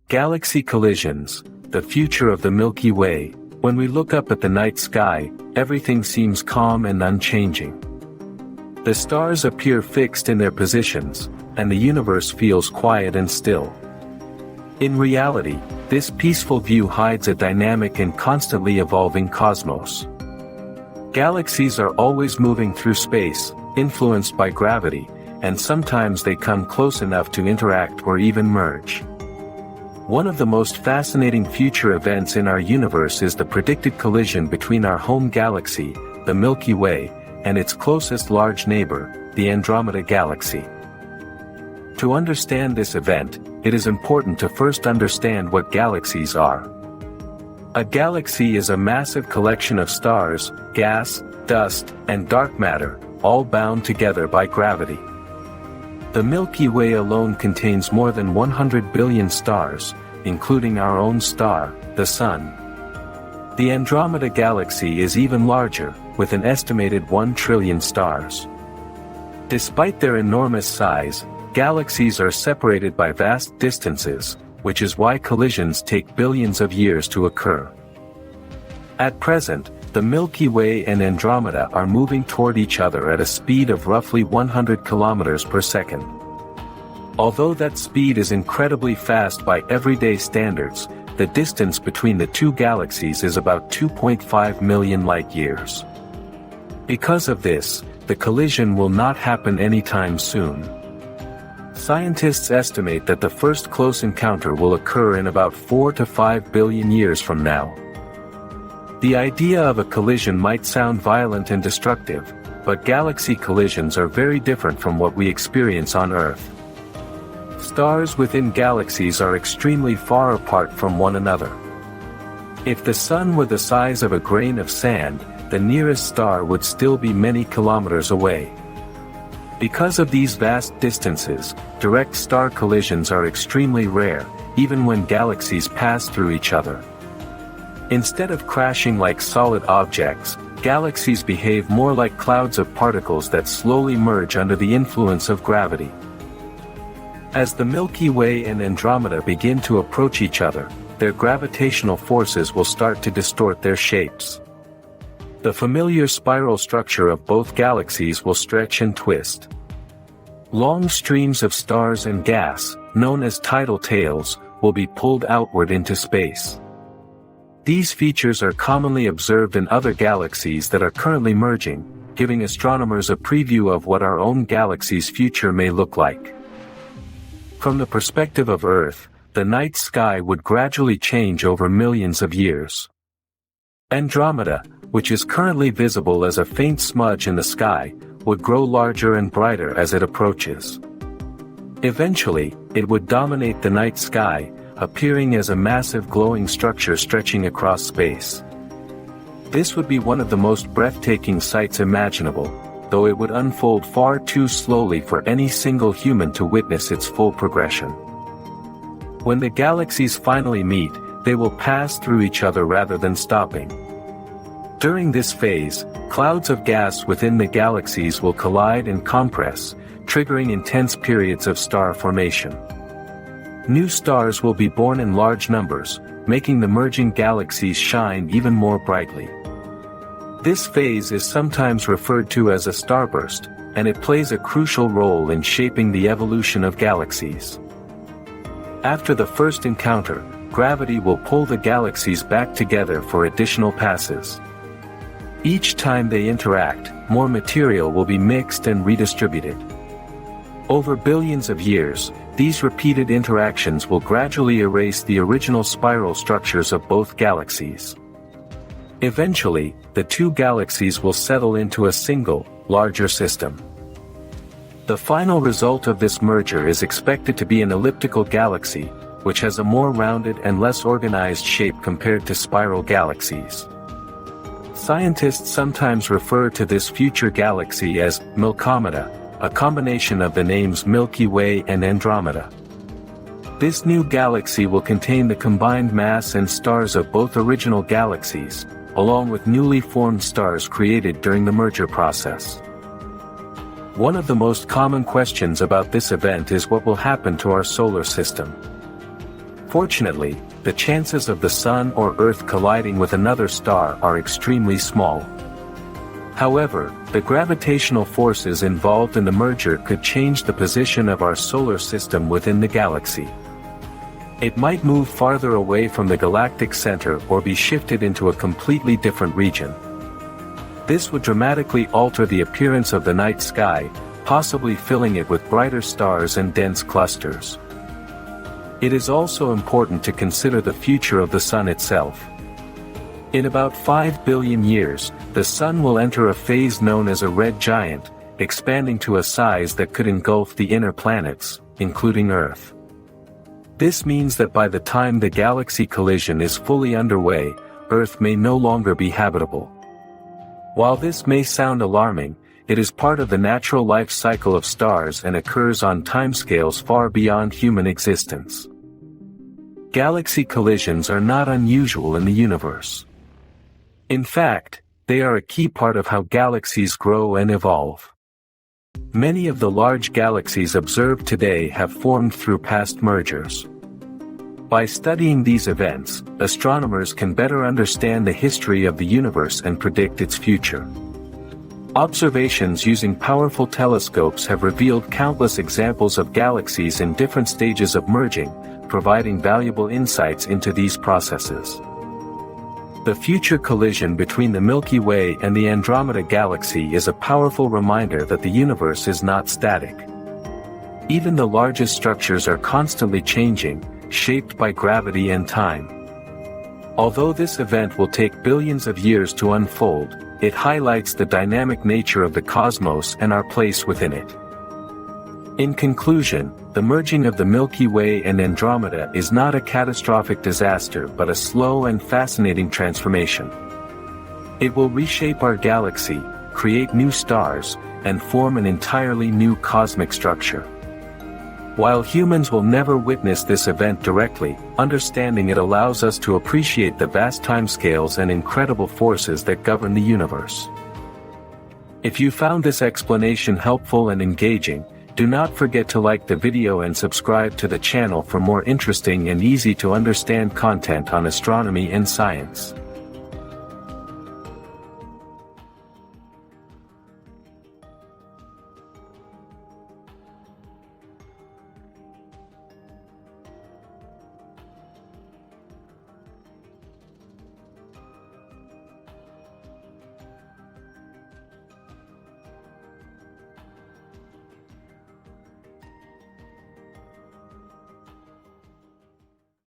Galaxy collisions, the future of the Milky Way. When we look up at the night sky, everything seems calm and unchanging. The stars appear fixed in their positions, and the universe feels quiet and still. In reality, this peaceful view hides a dynamic and constantly evolving cosmos. Galaxies are always moving through space, influenced by gravity, and sometimes they come close enough to interact or even merge. One of the most fascinating future events in our universe is the predicted collision between our home galaxy, the Milky Way, and its closest large neighbor, the Andromeda Galaxy. To understand this event, it is important to first understand what galaxies are. A galaxy is a massive collection of stars, gas, dust, and dark matter, all bound together by gravity. The Milky Way alone contains more than 100 billion stars, including our own star, the Sun. The Andromeda Galaxy is even larger, with an estimated 1 trillion stars. Despite their enormous size, galaxies are separated by vast distances, which is why collisions take billions of years to occur. At present, the Milky Way and Andromeda are moving toward each other at a speed of roughly 100 kilometers per second. Although that speed is incredibly fast by everyday standards, the distance between the two galaxies is about 2.5 million light-years. Because of this, the collision will not happen anytime soon. Scientists estimate that the first close encounter will occur in about 4 to 5 billion years from now. The idea of a collision might sound violent and destructive, but galaxy collisions are very different from what we experience on Earth. Stars within galaxies are extremely far apart from one another. If the Sun were the size of a grain of sand, the nearest star would still be many kilometers away. Because of these vast distances, direct star collisions are extremely rare, even when galaxies pass through each other. Instead of crashing like solid objects, galaxies behave more like clouds of particles that slowly merge under the influence of gravity. As the Milky Way and Andromeda begin to approach each other, their gravitational forces will start to distort their shapes. The familiar spiral structure of both galaxies will stretch and twist. Long streams of stars and gas, known as tidal tails, will be pulled outward into space. These features are commonly observed in other galaxies that are currently merging, giving astronomers a preview of what our own galaxy's future may look like. From the perspective of Earth, the night sky would gradually change over millions of years. Andromeda, which is currently visible as a faint smudge in the sky, would grow larger and brighter as it approaches. Eventually, it would dominate the night sky, appearing as a massive glowing structure stretching across space. This would be one of the most breathtaking sights imaginable, though it would unfold far too slowly for any single human to witness its full progression. When the galaxies finally meet, they will pass through each other rather than stopping. During this phase, clouds of gas within the galaxies will collide and compress, triggering intense periods of star formation. New stars will be born in large numbers, making the merging galaxies shine even more brightly. This phase is sometimes referred to as a starburst, and it plays a crucial role in shaping the evolution of galaxies. After the first encounter, gravity will pull the galaxies back together for additional passes. Each time they interact, more material will be mixed and redistributed. Over billions of years, these repeated interactions will gradually erase the original spiral structures of both galaxies. Eventually, the two galaxies will settle into a single, larger system. The final result of this merger is expected to be an elliptical galaxy, which has a more rounded and less organized shape compared to spiral galaxies. Scientists sometimes refer to this future galaxy as Milkomeda, a combination of the names Milky Way and Andromeda. This new galaxy will contain the combined mass and stars of both original galaxies, along with newly formed stars created during the merger process. One of the most common questions about this event is what will happen to our solar system. Fortunately, the chances of the Sun or Earth colliding with another star are extremely small. However, the gravitational forces involved in the merger could change the position of our solar system within the galaxy. It might move farther away from the galactic center or be shifted into a completely different region. This would dramatically alter the appearance of the night sky, possibly filling it with brighter stars and dense clusters. It is also important to consider the future of the Sun itself. In about 5 billion years, the Sun will enter a phase known as a red giant, expanding to a size that could engulf the inner planets, including Earth. This means that by the time the galaxy collision is fully underway, Earth may no longer be habitable. While this may sound alarming, it is part of the natural life cycle of stars and occurs on timescales far beyond human existence. Galaxy collisions are not unusual in the universe. In fact, they are a key part of how galaxies grow and evolve. Many of the large galaxies observed today have formed through past mergers. By studying these events, astronomers can better understand the history of the universe and predict its future. Observations using powerful telescopes have revealed countless examples of galaxies in different stages of merging, providing valuable insights into these processes. The future collision between the Milky Way and the Andromeda Galaxy is a powerful reminder that the universe is not static. Even the largest structures are constantly changing, shaped by gravity and time. Although this event will take billions of years to unfold, it highlights the dynamic nature of the cosmos and our place within it. In conclusion, the merging of the Milky Way and Andromeda is not a catastrophic disaster but a slow and fascinating transformation. It will reshape our galaxy, create new stars, and form an entirely new cosmic structure. While humans will never witness this event directly, understanding it allows us to appreciate the vast timescales and incredible forces that govern the universe. If you found this explanation helpful and engaging, do not forget to like the video and subscribe to the channel for more interesting and easy to understand content on astronomy and science.